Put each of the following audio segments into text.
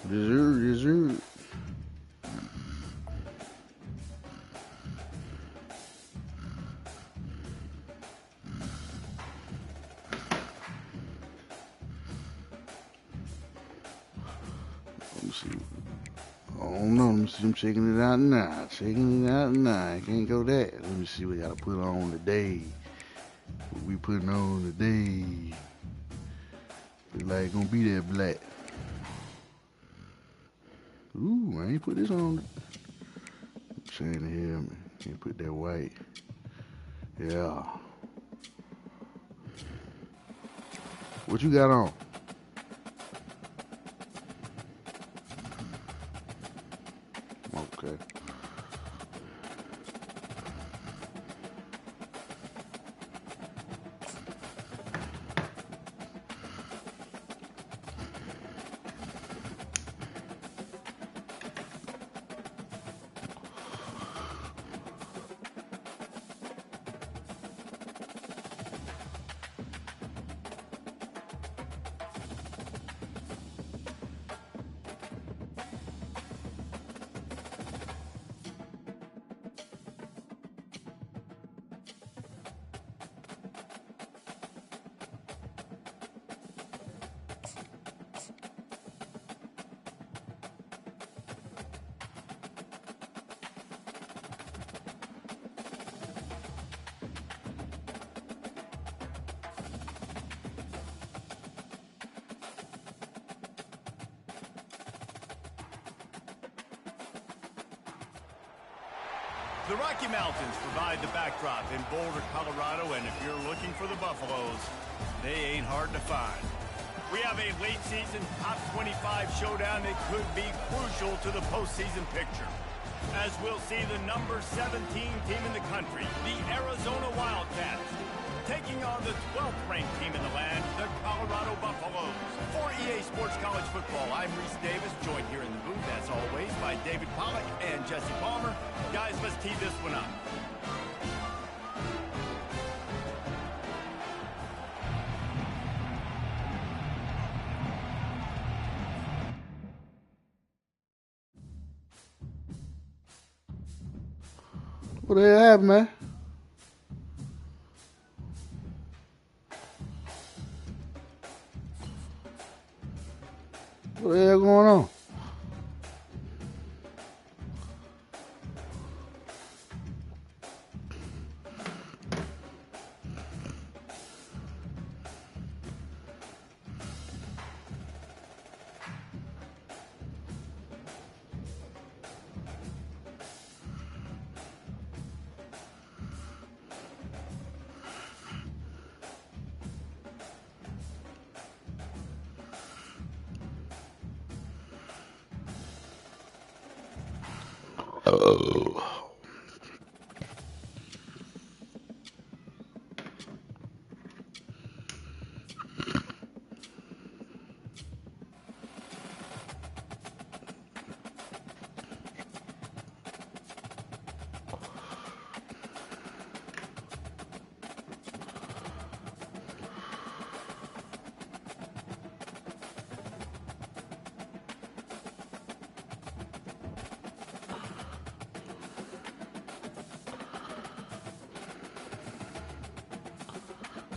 Dessert, dessert. Let me see. I don't know. Let me see. I'm checking it out now. Checking it out now. I can't go that. Let me see what we gotta put on today. What we putting on today? Look like it's gonna be that black. Ooh, I ain't put this on. I'm saying to hear me. Can't put that white. Yeah. What you got on? Okay. The Rocky Mountains provide the backdrop in Boulder, Colorado, and if you're looking for the Buffaloes, they ain't hard to find. We have a late-season top 25 showdown that could be crucial to the postseason picture, as we'll see the number 17 team in the country, the Arizona Wildcats, taking on the 12th ranked team in the land, the Colorado Buffaloes. For EA Sports College Football, I'm Reese Davis, joined here in the booth, as always, by David Pollack and Jesse Palmer. Guys, let's tee this one up. What the hell happened, man? What the hell going on? Oh.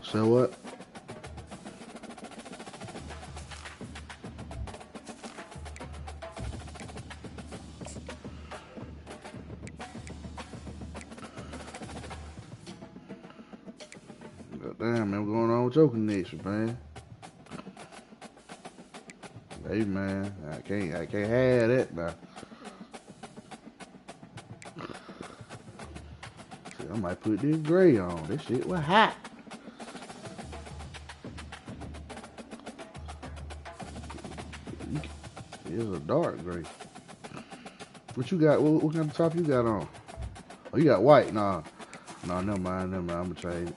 So what? Damn, man, what's going on with your connection, man? Hey, man, I can't have that now. Shit, I might put this gray on. This shit was hot. It's a dark gray. What you got? What kind of top you got on? Oh, you got white? Nah, never mind. I'm gonna trade it.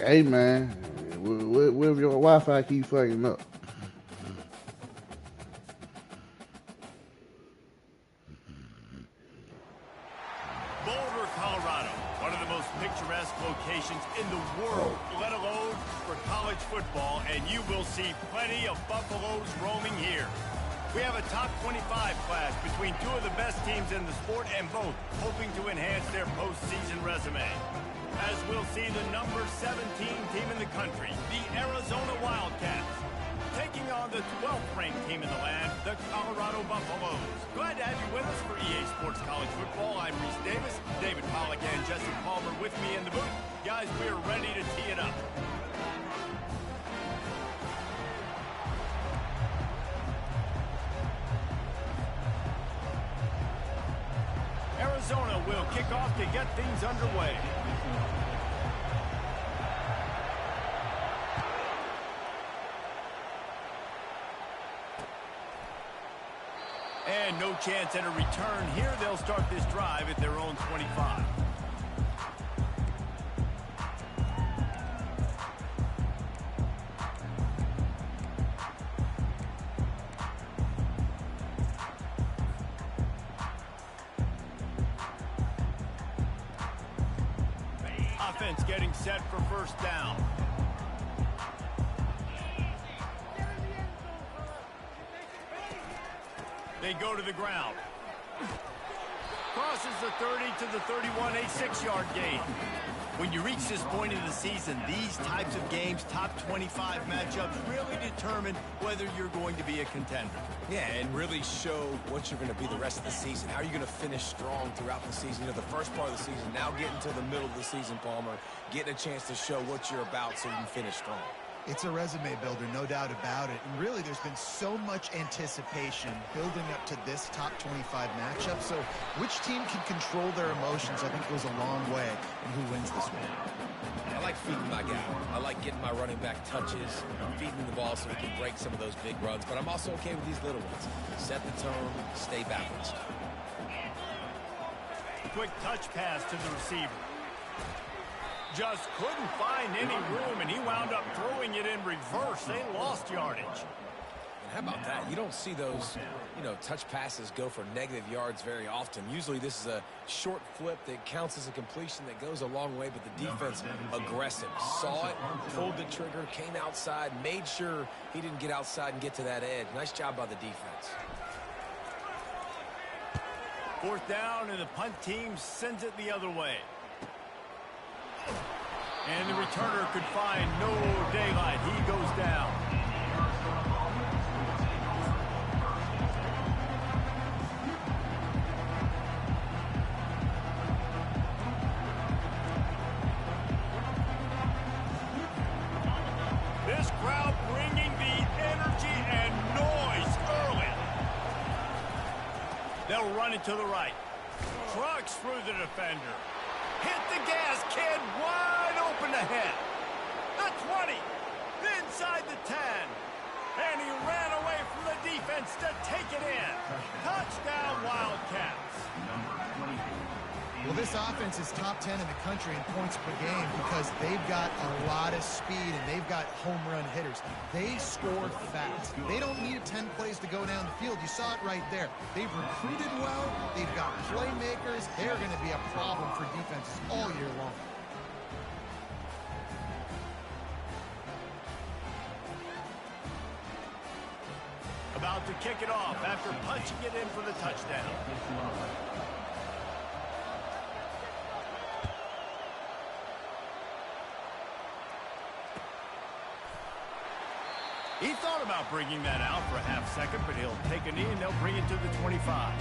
Hey, man, what if your Wi-Fi keep fucking up? Boulder, Colorado, one of the most picturesque locations in the world, let alone for college football, and you will see plenty of Buffaloes roaming here. We have a top 25 class between two of the best teams in the sport, and both hoping to enhance their postseason resume. As we'll see the number 17 team in the country, the Arizona Wildcats, taking on the 12th ranked team in the land, the Colorado Buffaloes. Glad to have you with us for EA Sports College Football. I'm Reese Davis, David Pollack and Jesse Palmer with me in the booth. Guys, we're ready to tee it up. Arizona will kick off to get things underway. And no chance at a return here. They'll start this drive at their own 25. Offense getting set for first down. They go to the ground. Crosses the 30 to the 31, a 6-yard gain. When you reach this point in the season, these types of games, top 25 matchups, really determine whether you're going to be a contender. Yeah, and really show what you're going to be the rest of the season. How are you going to finish strong throughout the season? You know, the first part of the season, now getting to the middle of the season, Palmer, getting a chance to show what you're about so you can finish strong. It's a resume builder, no doubt about it. And really, there's been so much anticipation building up to this top 25 matchup. So which team can control their emotions, I think, goes a long way in who wins this one. I like feeding my guy. I like getting my running back touches, feeding the ball so he can break some of those big runs. But I'm also okay with these little ones. Set the tone, stay balanced. Quick touch pass to the receiver. Just couldn't find any room, and he wound up throwing it in reverse. They lost yardage. And how about that? You don't see those, touch passes go for negative yards very often. Usually this is a short flip that counts as a completion that goes a long way, but the defense aggressive. Saw it, pulled the trigger, came outside, made sure he didn't get outside and get to that edge. Nice job by the defense. Fourth down, and the punt team sends it the other way. And the returner could find no daylight. He goes down. This crowd bringing the energy and noise early. They'll run it to the right. Trucks through the defender. Hit the gas, kid. Wide open ahead. The 20. Inside the 10. And he ran away from the defense to take it in. Touchdown, Wildcats. Well, this offense is top 10 in the country in points per game because they've got a lot of speed and they've got home run hitters. They score fast. They don't need 10 plays to go down the field. You saw it right there. They've recruited well. They've got playmakers. They're going to be a problem for defenses all year long. About to kick it off after punching it in for the touchdown. He thought about bringing that out for a half second, but he'll take a knee and they'll bring it to the 25.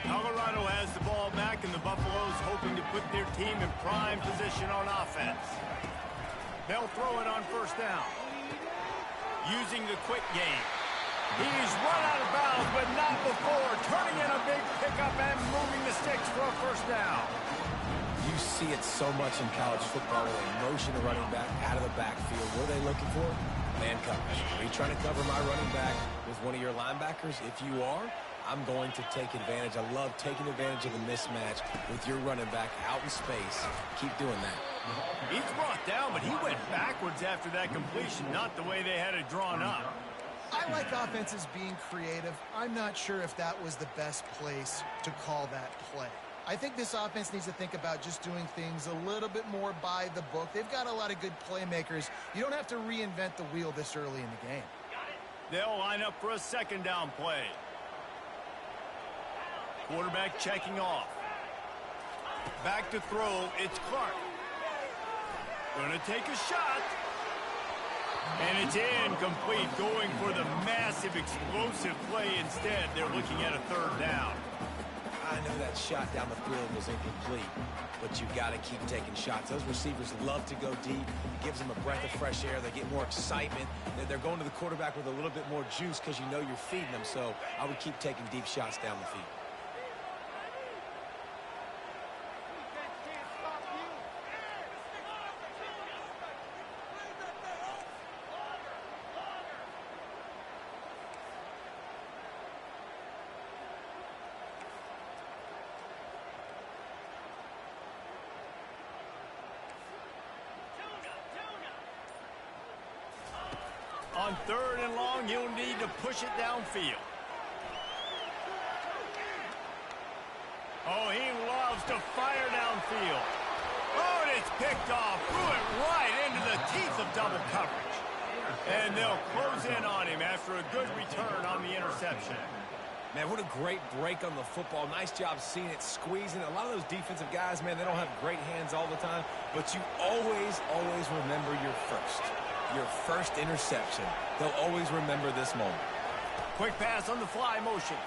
Colorado has the ball back, and the Buffaloes hoping to put their team in prime position on offense. They'll throw it on first down. Using the quick game. He's run out of bounds, but not before turning in a big pickup and moving the sticks for a first down. You see it so much in college football where they motion a running back out of the backfield. What are they looking for? Man coverage. Are you trying to cover my running back with one of your linebackers? If you are, I'm going to take advantage. I love taking advantage of the mismatch with your running back out in space. Keep doing that. He's brought down, but he went backwards after that completion, not the way they had it drawn up. I like offenses being creative. I'm not sure if that was the best place to call that play. I think this offense needs to think about just doing things a little bit more by the book. They've got a lot of good playmakers. You don't have to reinvent the wheel this early in the game. They'll line up for a second down play. Quarterback checking off. Back to throw, it's Clark. Gonna take a shot. And it's incomplete, going for the massive explosive play instead. They're looking at a third down. I know that shot down the field was incomplete, but you got to keep taking shots. Those receivers love to go deep. It gives them a breath of fresh air. They get more excitement. They're going to the quarterback with a little bit more juice because you know you're feeding them. So I would keep taking deep shots down the field. On third and long, he'll need to push it downfield. Oh, he loves to fire downfield. Oh, and it's picked off. Threw it right into the teeth of double coverage. And they'll close in on him after a good return on the interception. Man, what a great break on the football. Nice job seeing it, squeezing. A lot of those defensive guys, man, they don't have great hands all the time, but you always remember your first interception. They'll always remember this moment. Quick pass on the fly motion.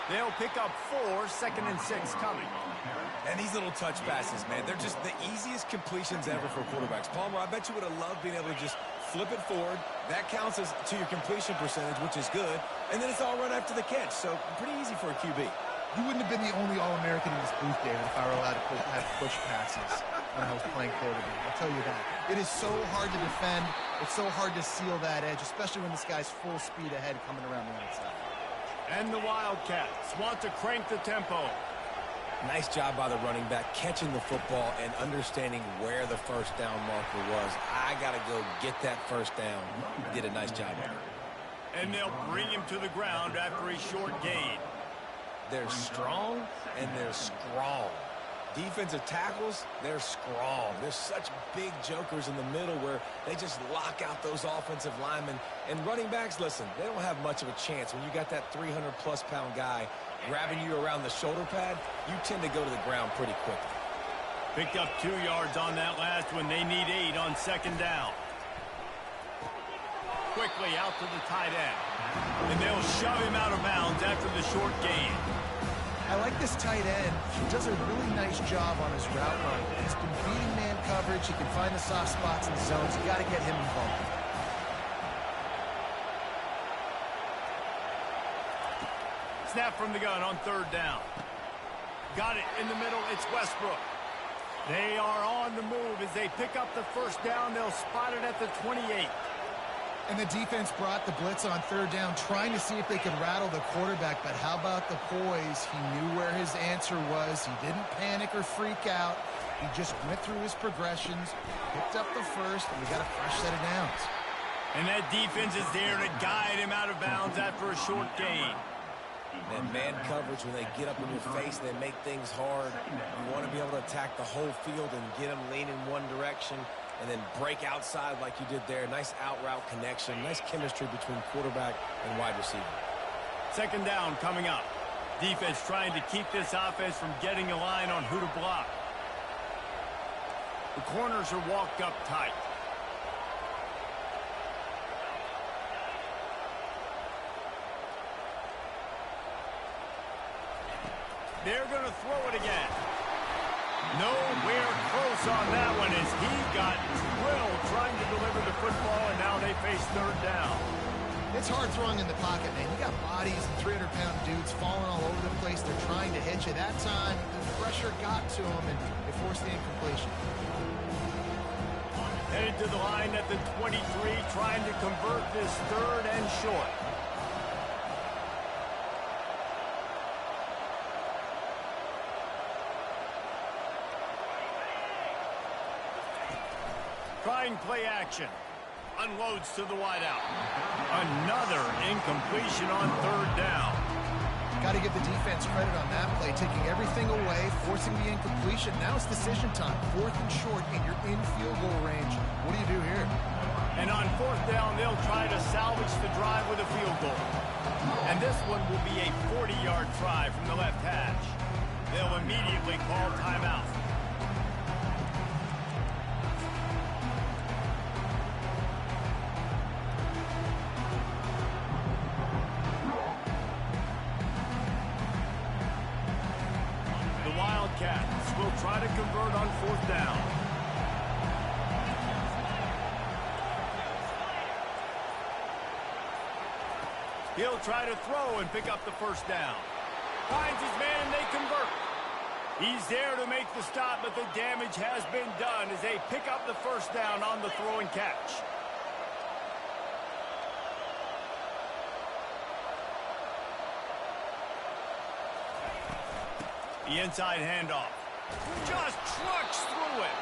They'll pick up 4, 2nd and 6 coming. And these little touch passes, man, they're just the easiest completions ever for quarterbacks. Palmer, I bet you would have loved being able to just flip it forward. That counts as to your completion percentage, which is good. And then it's all run after the catch. So pretty easy for a QB. You wouldn't have been the only All-American in this booth, David, if I were allowed to have push passes when I was playing quarterback. I'll tell you that. It is so hard to defend. It's so hard to seal that edge, especially when this guy's full speed ahead coming around the outside. And the Wildcats want to crank the tempo. Nice job by the running back, catching the football and understanding where the first down marker was. I got to go get that first down. He did a nice job of it. And they'll bring him to the ground after a short gain. They're strong and they're strong. Defensive tackles, they're strong. There's such big jokers in the middle where they just lock out those offensive linemen. And running backs, listen, they don't have much of a chance. When you got that 300-plus pound guy grabbing you around the shoulder pad, you tend to go to the ground pretty quickly. Picked up 2 yards on that last one. They need 8 on second down. Quickly out to the tight end. And they'll shove him out of bounds after the short gain. I like this tight end. He does a really nice job on his route run. He's been beating man coverage. He can find the soft spots in the zones. You got to get him involved. Snap from the gun on third down. Got it in the middle. It's Westbrook. They are on the move as they pick up the first down. They'll spot it at the 28. And the defense brought the blitz on third down, trying to see if they could rattle the quarterback. But how about the poise? He knew where his answer was. He didn't panic or freak out. He just went through his progressions, picked up the first, and we got a fresh set of downs. And that defense is there to guide him out of bounds after a short gain. And man coverage, when they get up in your face, they make things hard. You want to be able to attack the whole field and get them leaning one direction and then break outside like you did there. Nice out-route connection, nice chemistry between quarterback and wide receiver. Second down coming up. Defense trying to keep this offense from getting a line on who to block. The corners are walked up tight. They're going to throw it again. Nowhere close on that one as he got drilled trying to deliver the football, and now they face third down. It's hard throwing in the pocket, man. You got bodies and 300-pound dudes falling all over the place. They're trying to hit you. That time, the pressure got to them, and it forced the incompletion. Headed to the line at the 23, trying to convert this third and short. Trying play action. Unloads to the wideout. Another incompletion on third down. Got to give the defense credit on that play, taking everything away, forcing the incompletion. Now it's decision time. 4th and short, and you're in field goal range. What do you do here? And on 4th down, they'll try to salvage the drive with a field goal. And this one will be a 40-yard try from the left hash. They'll immediately call timeout. Wildcats will try to convert on 4th down. He'll try to throw and pick up the first down. Finds his man and they convert. He's there to make the stop, but the damage has been done as they pick up the first down on the throw and catch. The inside handoff. Just trucks through it.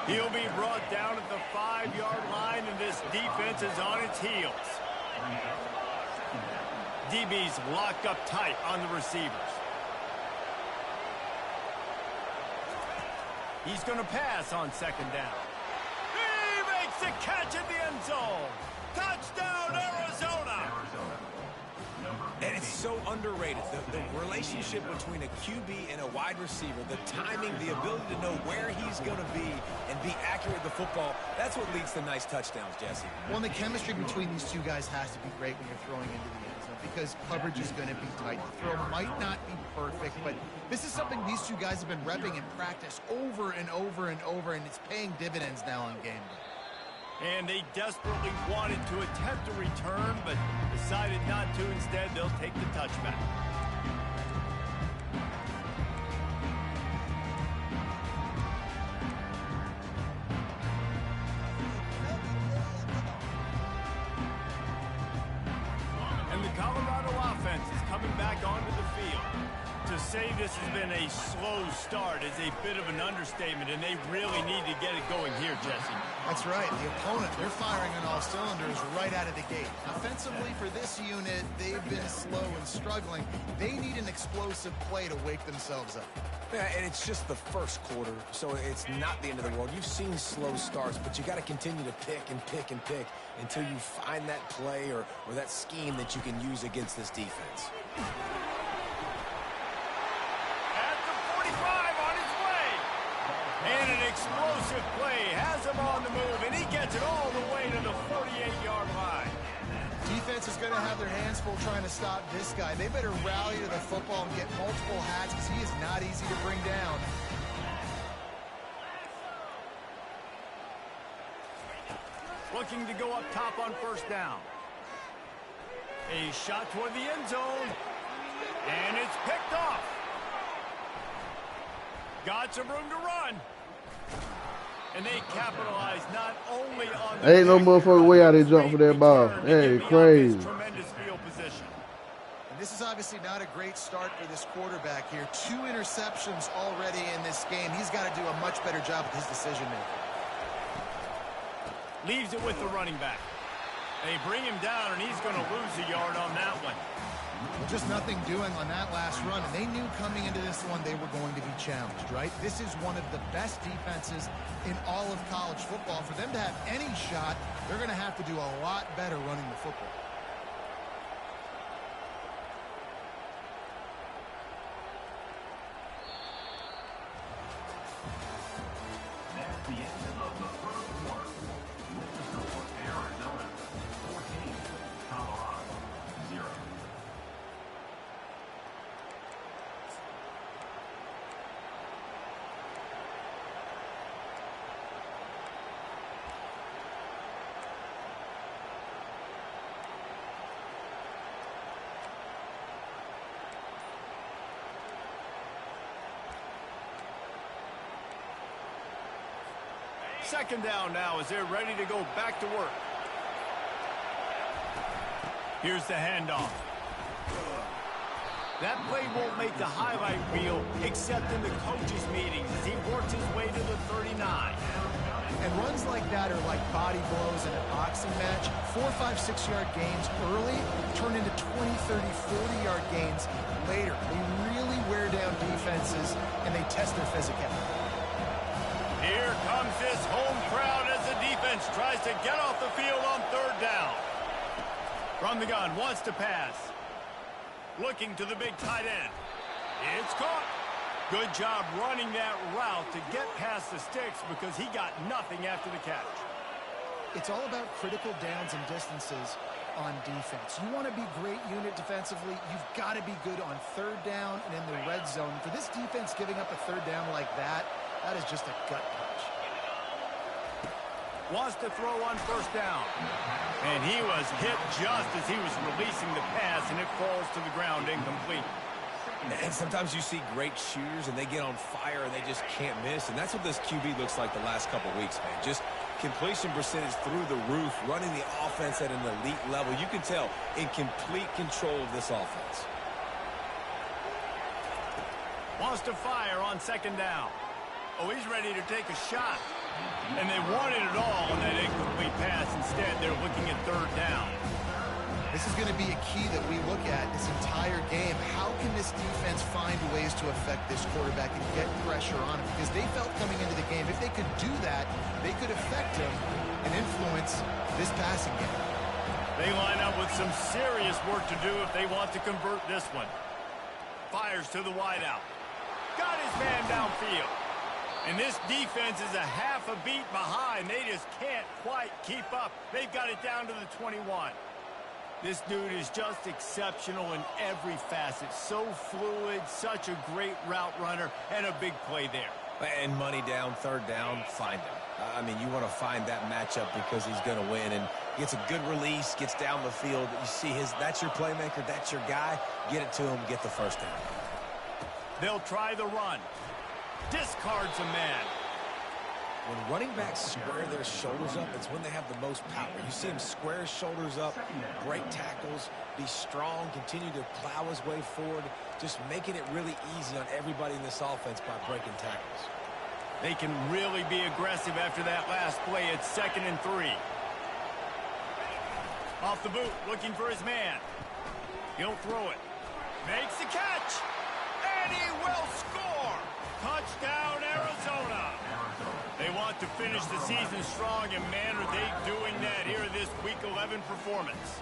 He'll be brought down at the 5-yard line, and this defense is on its heels. DB's locked up tight on the receivers. He's going to pass on 2nd down. He makes the catch at the end zone. Touchdown, Arizona. And it's so underrated, the relationship between a QB and a wide receiver, the timing, the ability to know where he's going to be and be accurate with the football, that's what leads to nice touchdowns, Jesse. Well, and the chemistry between these two guys has to be great when you're throwing into the end zone because coverage is going to be tight. The throw might not be perfect, but this is something these two guys have been repping in practice over and over and over, and it's paying dividends now on game day. And they desperately wanted to attempt a return, but decided not to. Instead, they'll take the touchback. And the Colorado offense is coming back onto the field. To say this has been a slow start is a bit of an understatement, and they really need to get it going here, Jesse. That's right. The opponent, they're firing on all cylinders right out of the gate. Offensively, for this unit, they've been slow and struggling. They need an explosive play to wake themselves up. Yeah, and it's just the first quarter, so it's not the end of the world. You've seen slow starts, but you got to continue to pick and pick and pick until you find that play or that scheme that you can use against this defense. And an explosive play has him on the move, and he gets it all the way to the 48-yard line. Defense is going to have their hands full trying to stop this guy. They better rally to the football and get multiple hats because he is not easy to bring down. Looking to go up top on 1st down. A shot toward the end zone, and it's picked off. Got some room to run. And they capitalize not only on the ain't no motherfucking way out there jump for that ball. Hey, crazy. Tremendous field position. And this is obviously not a great start for this quarterback here. 2 interceptions already in this game. He's got to do a much better job with his decision making. Leaves it with the running back. They bring him down, and he's going to lose a yard on that one. Well, just nothing doing on that last run, and they knew coming into this one they were going to be challenged, right? This is one of the best defenses in all of college football. For them to have any shot, they're going to have to do a lot better running the football. That's the end of the first quarter. With the score, Arizona 14, Colorado 0. Second down now as they're ready to go back to work. Here's the handoff. That play won't make the highlight reel except in the coaches' meetings as he works his way to the 39. And runs like that are like body blows in a boxing match. 4, 5, 6-yard gains early turn into 20, 30, 40-yard gains later. They really wear down defenses, and they test their physicality. Here comes this home crowd as the defense tries to get off the field on third down. From the gun, wants to pass. Looking to the big tight end. It's caught. Good job running that route to get past the sticks because he got nothing after the catch. It's all about critical downs and distances on defense. You want to be great unit defensively, you've got to be good on third down and in the red zone. For this defense giving up a third down like that, that is just a gut punch. Wants to throw on first down. And he was hit just as he was releasing the pass, and it falls to the ground incomplete. And sometimes you see great shooters, and they get on fire, and they just can't miss. And that's what this QB looks like the last couple weeks, man. Just completion percentage through the roof, running the offense at an elite level. You can tell in complete control of this offense. Wants to fire on second down. Oh, he's ready to take a shot. And they wanted it all on that incomplete pass. Instead, they're looking at third down. This is going to be a key that we look at this entire game. How can this defense find ways to affect this quarterback and get pressure on him? Because they felt coming into the game, if they could do that, they could affect him and influence this passing game. They line up with some serious work to do if they want to convert this one. Fires to the wideout. Got his man downfield. And this defense is a half a beat behind. They just can't quite keep up. They've got it down to the 21. This dude is just exceptional in every facet. So fluid, such a great route runner, and a big play there. And money down, third down, find him. I mean, you want to find that matchup because he's going to win. And gets a good release, gets down the field. You see that's your playmaker, that's your guy. Get it to him, get the first down. They'll try the run. Discards a man. When running backs square their shoulders up, it's when they have the most power. You see him square his shoulders up, break tackles, be strong, continue to plow his way forward, just making it really easy on everybody in this offense by breaking tackles. They can really be aggressive after that last play. It's 2nd and 3. Off the boot, looking for his man. He'll throw it. Makes the catch. And he will score. Touchdown, Arizona. They want to finish the season strong, and man, are they doing that here in this Week 11 performance.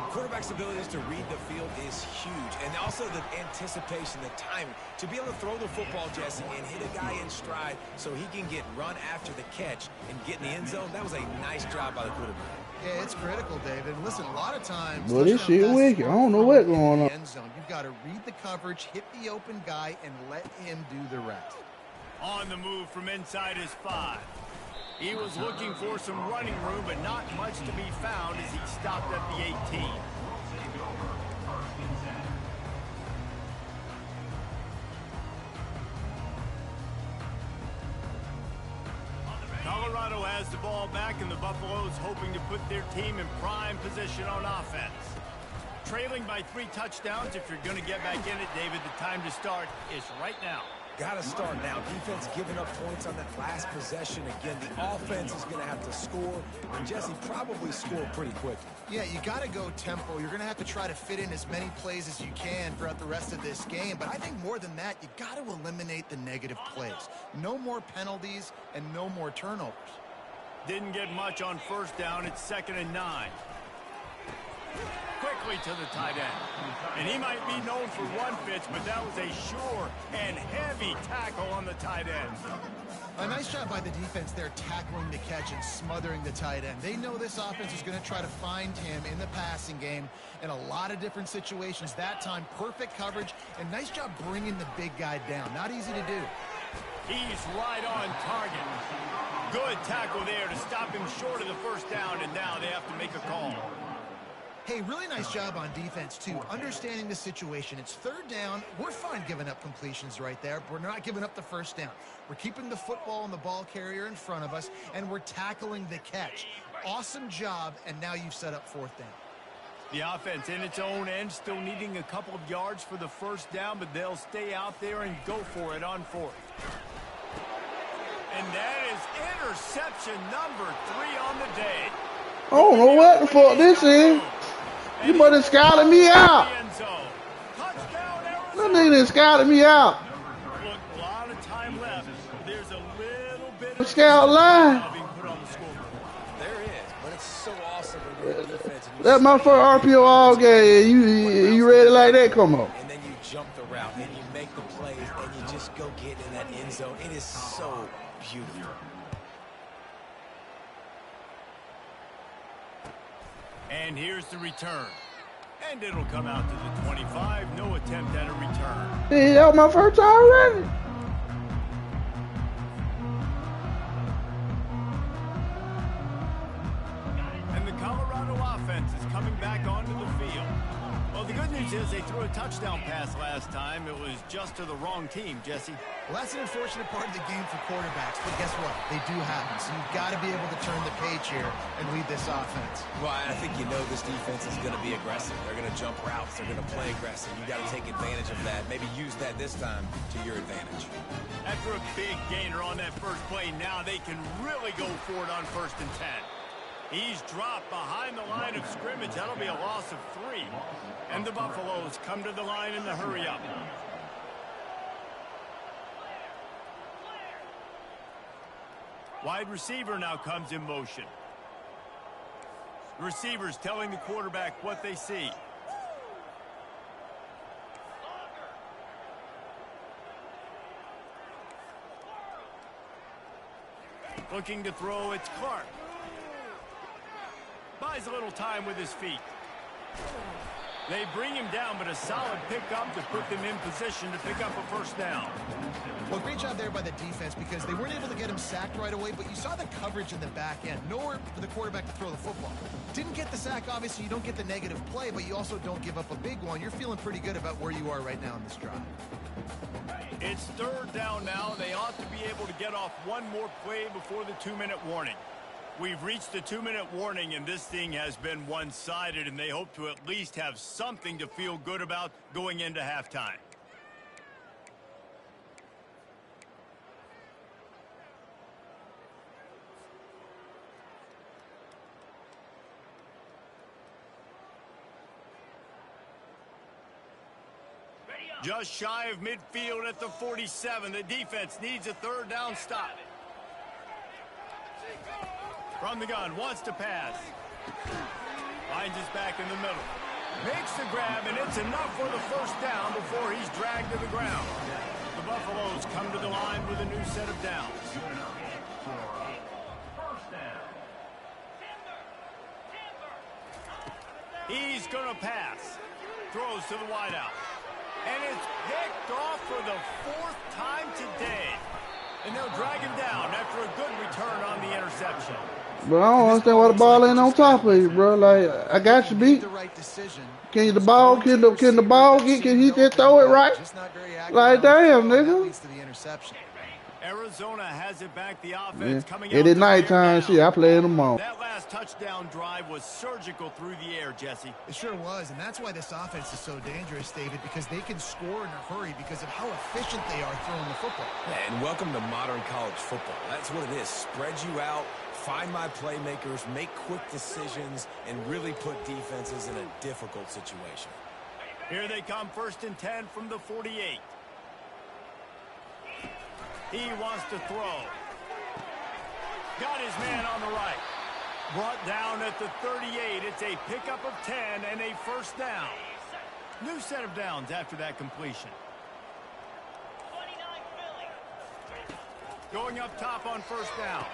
Quarterback's abilities to read the field is huge, and also the anticipation, the timing. To be able to throw the football, Jesse, and hit a guy in stride so he can get run after the catch and get in the end zone, that was a nice job by the quarterback. Yeah, it's critical, David. Listen, a lot of times... Well, this shit wicked. I don't know what's going on. End zone. You've got to read the coverage, hit the open guy, and let him do the rest. On the move from inside his 5. He was looking for some running room, but not much to be found as he stopped at the 18. Colorado has the ball back, and the Buffaloes hoping to put their team in prime position on offense. Trailing by 3 touchdowns. If you're going to get back in it, David, the time to start is right now. Got to start now. Defense giving up points on that last possession. Again, the offense is going to have to score, and Jesse probably score pretty quickly. Yeah, you got to go tempo. You're going to have to try to fit in as many plays as you can throughout the rest of this game. But I think more than that, you got to eliminate the negative plays. No more penalties and no more turnovers. Didn't get much on first down. It's 2nd and 9. Quickly to the tight end. And he might be known for run fits, but that was a sure and heavy tackle on the tight end. A nice job by the defense there, tackling the catch and smothering the tight end. They know this offense is going to try to find him in the passing game in a lot of different situations. That time, perfect coverage, and nice job bringing the big guy down. Not easy to do. He's right on target. Good tackle there to stop him short of the first down, and now they have to make a call. Hey, really nice job on defense, too. Understanding the situation. It's third down. We're fine giving up completions right there, but we're not giving up the first down. We're keeping the football and the ball carrier in front of us, and we're tackling the catch. Awesome job, and now you've set up fourth down. The offense in its own end, still needing a couple of yards for the first down, but they'll stay out there and go for it on fourth. And that is interception number 3 on the day. I don't know what the fuck this is. You must have scouted me out. That nigga done scouted me out. Look, a lot of time left. There's a little bit The of scout line. being put on the scoreboard. There is, but it's so awesome when you're defense. And you That's my first RPO all game. You ready like that? Come on. and then you jump the route, and you make the plays, and you just go get in that end zone. It is so beautiful. And here's the return. And it'll come out to the 25. No attempt at a return. Hey, that was my first time already. And the Colorado offense is coming back onto the field. Well, the good news is they threw a touchdown pass last time. It was just to the wrong team, Jesse. Well, that's an unfortunate part of the game for quarterbacks, but guess what? They do happen, so you've got to be able to turn the page here and lead this offense. Well, I think you know this defense is going to be aggressive. They're going to jump routes. They're going to play aggressive. You got to take advantage of that. Maybe use that this time to your advantage. After a big gainer on that first play, now they can really go for it on 1st and 10. He's dropped behind the line of scrimmage. That'll be a loss of 3. And the Buffaloes come to the line in the hurry-up. Wide receiver now comes in motion. The receiver's telling the quarterback what they see. Looking to throw, it's Clark. Buys a little time with his feet. They bring him down, but a solid pickup to put them in position to pick up a first down. Well, great job there by the defense because they weren't able to get him sacked right away, but you saw the coverage in the back end. Nowhere for the quarterback to throw the football. Didn't get the sack, obviously. You don't get the negative play, but you also don't give up a big one. You're feeling pretty good about where you are right now in this drive. It's third down now. They ought to be able to get off one more play before the 2-minute warning. We've reached the 2-minute warning, and this thing has been one-sided, and they hope to at least have something to feel good about going into halftime. Just shy of midfield at the 47. The defense needs a third down stop. From the gun, wants to pass. Finds his back in the middle. Makes the grab, and it's enough for the first down before he's dragged to the ground. The Buffaloes come to the line with a new set of downs. He's going to pass. Throws to the wideout. And it's picked off for the 4th time today. And they'll drag him down after a good return on the interception. But I don't understand why the ball ain't on top of you, bro. Like, I got you beat. Can the ball get, can he just throw it right? Like, damn, nigga. Arizona has it back. The offense coming out. It is nighttime. Shit, I play in the morning. That last touchdown drive was surgical through the air, Jesse. It sure was, and that's why this offense is so dangerous, David, because they can score in a hurry because of how efficient they are throwing the football. And welcome to modern college football. That's what it is. Spread you out, find my playmakers, make quick decisions, and really put defenses in a difficult situation. Here they come, 1st and 10 from the 48. He wants to throw. Got his man on the right. Brought down at the 38. It's a pickup of 10 and a first down. New set of downs after that completion. Going up top on first down.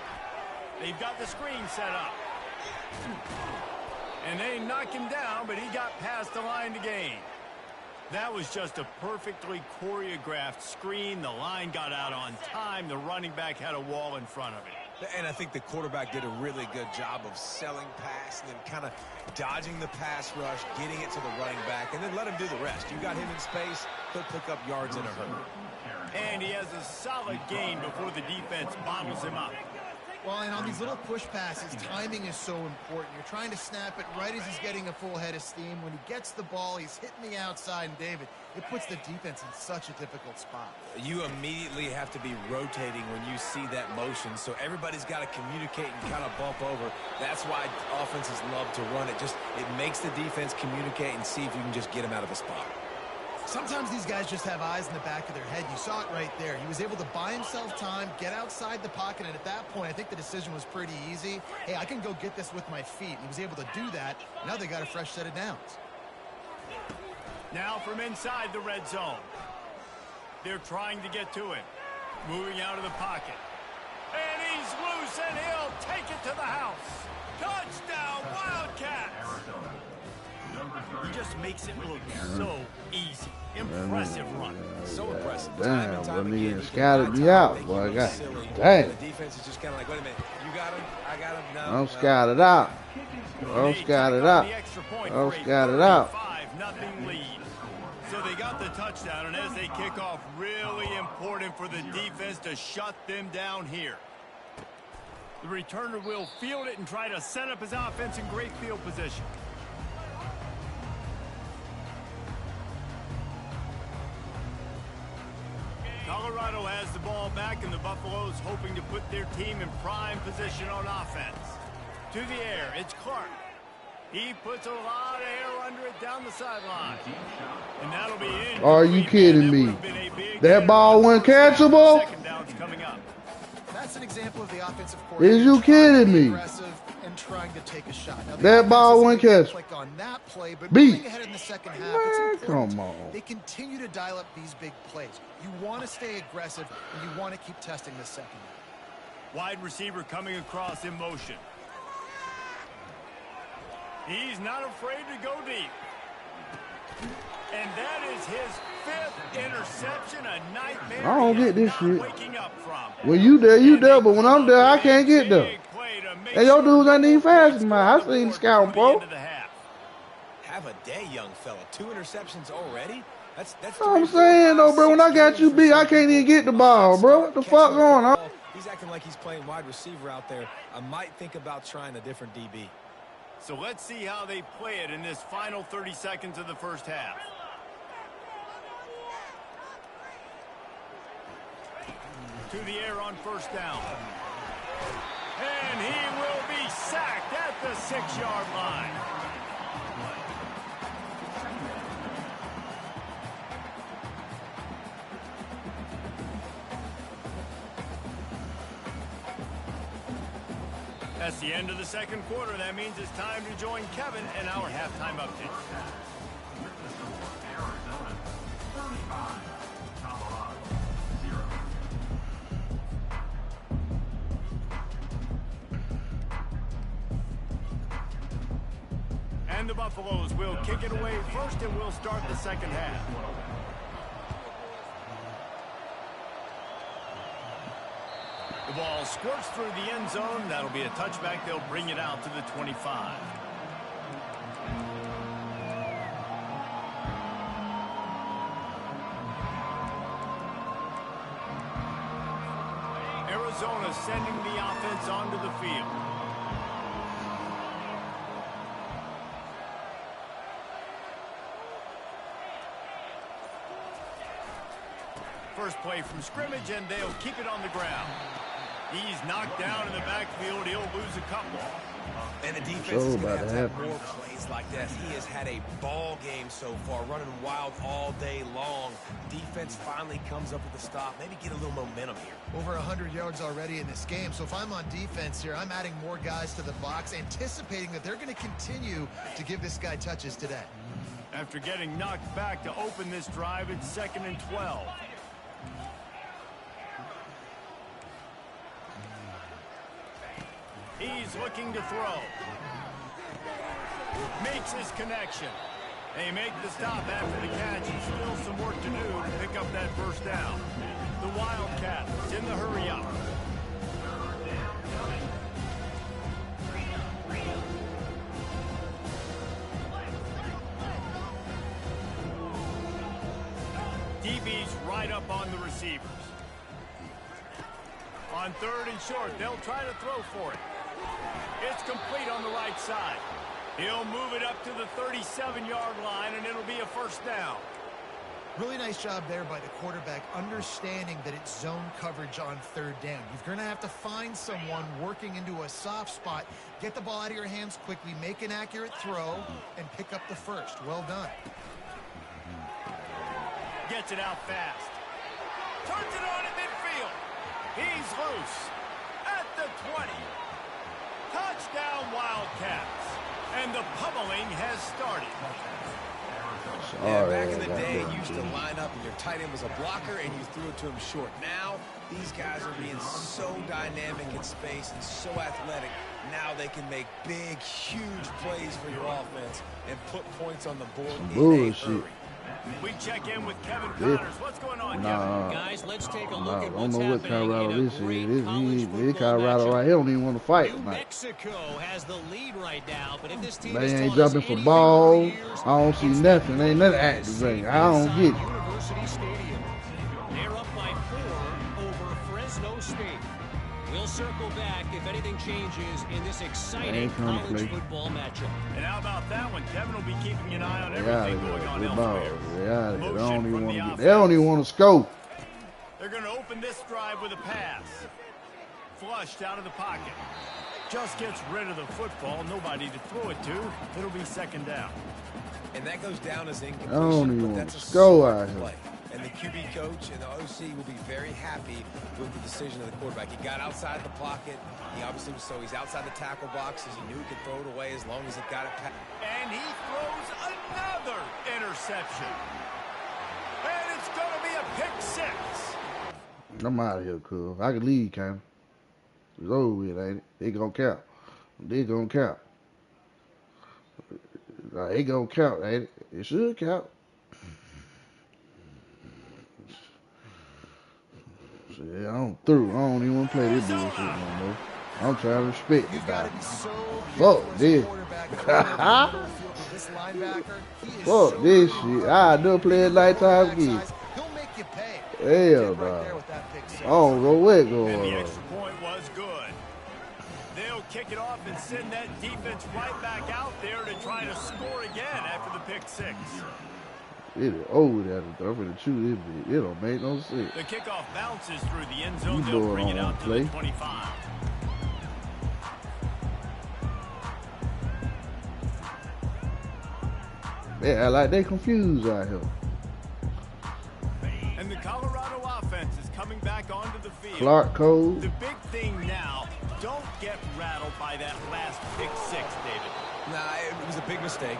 They've got the screen set up. And they knock him down, but he got past the line to gain. That was just a perfectly choreographed screen. The line got out on time. The running back had a wall in front of it. And I think the quarterback did a really good job of selling pass and then kind of dodging the pass rush, getting it to the running back, and then let him do the rest. You got him in space, he'll pick up yards in a hurry. And he has a solid gain before the defense bottles him up. Well, and on these little push passes, timing is so important. You're trying to snap it right as he's getting a full head of steam. When he gets the ball, he's hitting the outside, and David, it puts the defense in such a difficult spot. You immediately have to be rotating when you see that motion, so everybody's got to communicate and kind of bump over. That's why offenses love to run it. It makes the defense communicate and see if you can just get him out of the spot. Sometimes these guys just have eyes in the back of their head. You saw it right there. He was able to buy himself time, get outside the pocket, and at that point, I think the decision was pretty easy. Hey, I can go get this with my feet. He was able to do that. Now they got a fresh set of downs. Now from inside the red zone. They're trying to get to him. Moving out of the pocket. And he's loose, and he'll take it to the house. Touchdown, Wildcats! He just makes it look so easy. Impressive run. So impressive. Damn, but nigga scouted me out, boy. I got damn. The defense is just kind of like, wait a minute, you got him, I got him. No, I'm scouted out. I'm scouted out. I'm scouted out. 5-0 lead. So they got the touchdown, and as they kick off, really important for the defense to shut them down here. The returner will field it and try to set up his offense in great field position. Colorado has the ball back, and the Buffaloes hoping to put their team in prime position on offense. To the air, it's Clark. He puts a lot of air under it down the sideline. And that'll be in. Are you kidding me? That ball wasn't catchable? Second down's coming up. That's an example of the offensive coordinator. Is you kidding me? Aggressive and trying to take a shot. Now, That ball wasn't catchable. Click on that play, but Beat. moving ahead in the second half, Man, it's important. come on. They continue to dial up these big plays. You want to stay aggressive, and you want to keep testing the second half. Wide receiver coming across in motion. He's not afraid to go deep. And that is his 5th interception, a nightmare. I don't get this he's not shit. waking up from. When you there, but when I'm there, I can't get there. Hey, your dudes ain't even fast, man. I seen scouting, bro. Have a day, young fella. 2 interceptions already? That's what I'm saying, though, bro. When I got you beat, I can't even get the ball, bro. What the fuck going on? He's acting like he's playing wide receiver out there. I might think about trying a different DB. So let's see how they play it in this final 30 seconds of the first half. To the air on first down. And he will be sacked at the 6-yard line. That's the end of the second quarter. That means it's time to join Kevin in our halftime update. Arizona 35, Colorado 0. And the Buffaloes will kick it away first, and we'll start the second half. The ball squirts through the end zone. That'll be a touchback. They'll bring it out to the 25. Arizona sending the offense onto the field. First play from scrimmage, and they'll keep it on the ground. He's knocked down in the backfield. He'll lose a couple. And the defense is going to have more plays like that. He has had a ball game so far, running wild all day long. Defense finally comes up with a stop. Maybe get a little momentum here. Over 100 yards already in this game. So if I'm on defense here, I'm adding more guys to the box, anticipating that they're going to continue to give this guy touches today. After getting knocked back to open this drive, it's 2nd and 12. He's looking to throw. Makes his connection. They make the stop after the catch, and still some work to do to pick up that first down. The Wildcats in the hurry up. right up on the receivers. On 3rd and short, they'll try to throw for it. It's complete on the right side. He'll move it up to the 37-yard line, and it'll be a first down. Really nice job there by the quarterback, understanding that it's zone coverage on 3rd down. You're going to have to find someone working into a soft spot, get the ball out of your hands quickly, make an accurate throw, and pick up the first. Well done. Gets it out fast. Turns it on in midfield. He's loose at the 20. Touchdown Wildcats. And the pummeling has started. Yeah, back in the day, you used to line up and your tight end was a blocker and you threw it to him short. Now, these guys are being so dynamic in space and so athletic. Now they can make big, huge plays for your offense and put points on the board in a hurry. We check in with Kevin Connors. What's going on, Kevin? Guys, let's take a look at I don't what's know what happening Colorado in a this is. great This college Colorado football right here don't even want to fight New tonight. Mexico has the lead right now, but if this team They is ain't taught us jumping for anything balls. over the years, I don't see it's nothing. that Ain't nothing defense activating. I inside don't get it. University Stadium. They're up by 4 over Fresno State. We'll circle back if anything changes in this exciting college football matchup. And how about that one? Kevin will be keeping an eye on everything going on elsewhere. They don't even want to score. They're going to open this drive with a pass. Flushed out of the pocket. Just gets rid of the football. Nobody to throw it to. It'll be 2nd down. And that goes down as incompletion. I don't even but want that's to a score smart out here. play. And the QB coach and the OC will be very happy with the decision of the quarterback. He got outside the pocket. He obviously was he's outside the tackle boxes. He knew he could throw it away as long as he got it past. And he throws another interception. And it's going to be a pick 6. I'm out of here, cuz. I can leave, kind of. It's over with, ain't it? They gonna count. They gonna count. It gonna count, ain't it? It should count. Yeah, I'm through. I don't even want to play this bullshit no more. I'm trying to respect You've it. got to be so Fuck this. This linebacker, he is Fuck so this good. shit. I do play it nighttime again. He'll make you pay. Hell, Right nah. there with that pick 6. I don't know what And the going on. extra point was good. They'll kick it off and send that defense right back out there to try to score again after the pick 6. It is over there. I'm going to chew this bitch. It don't make no sense. The kickoff bounces through the end zone. You They'll boy bring it don't out to play. the 25. Yeah, like they confused out here. And the Colorado offense is coming back onto the field. Clark Cole. The big thing now, don't get rattled by that last pick 6, David. Nah, it was a big mistake.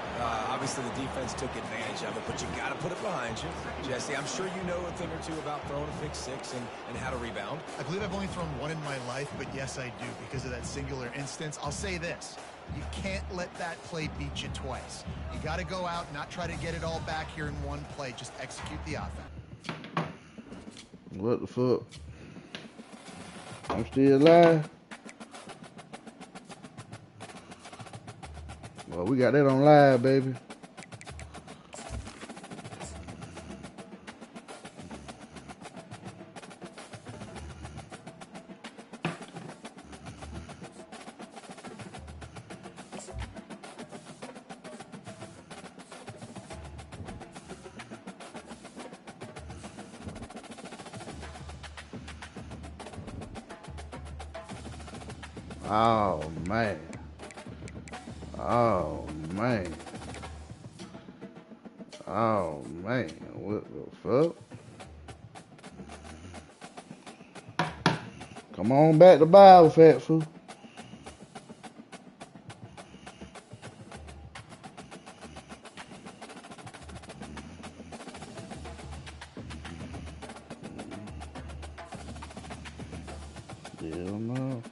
Obviously, the defense took advantage of it, but you got to put it behind you. Jesse, I'm sure you know a thing or two about throwing a pick 6 and how to rebound. I believe I've only thrown one in my life, but yes, I do because of that singular instance. I'll say this. You can't let that play beat you twice. You got to go out, not try to get it all back here in one play. Just execute the offense. What the fuck? I'm still alive. Well, we got that on live, baby. Oh, man. Oh, man. Oh, man. What the fuck? Come on back to Bible, fat fool. Hell no.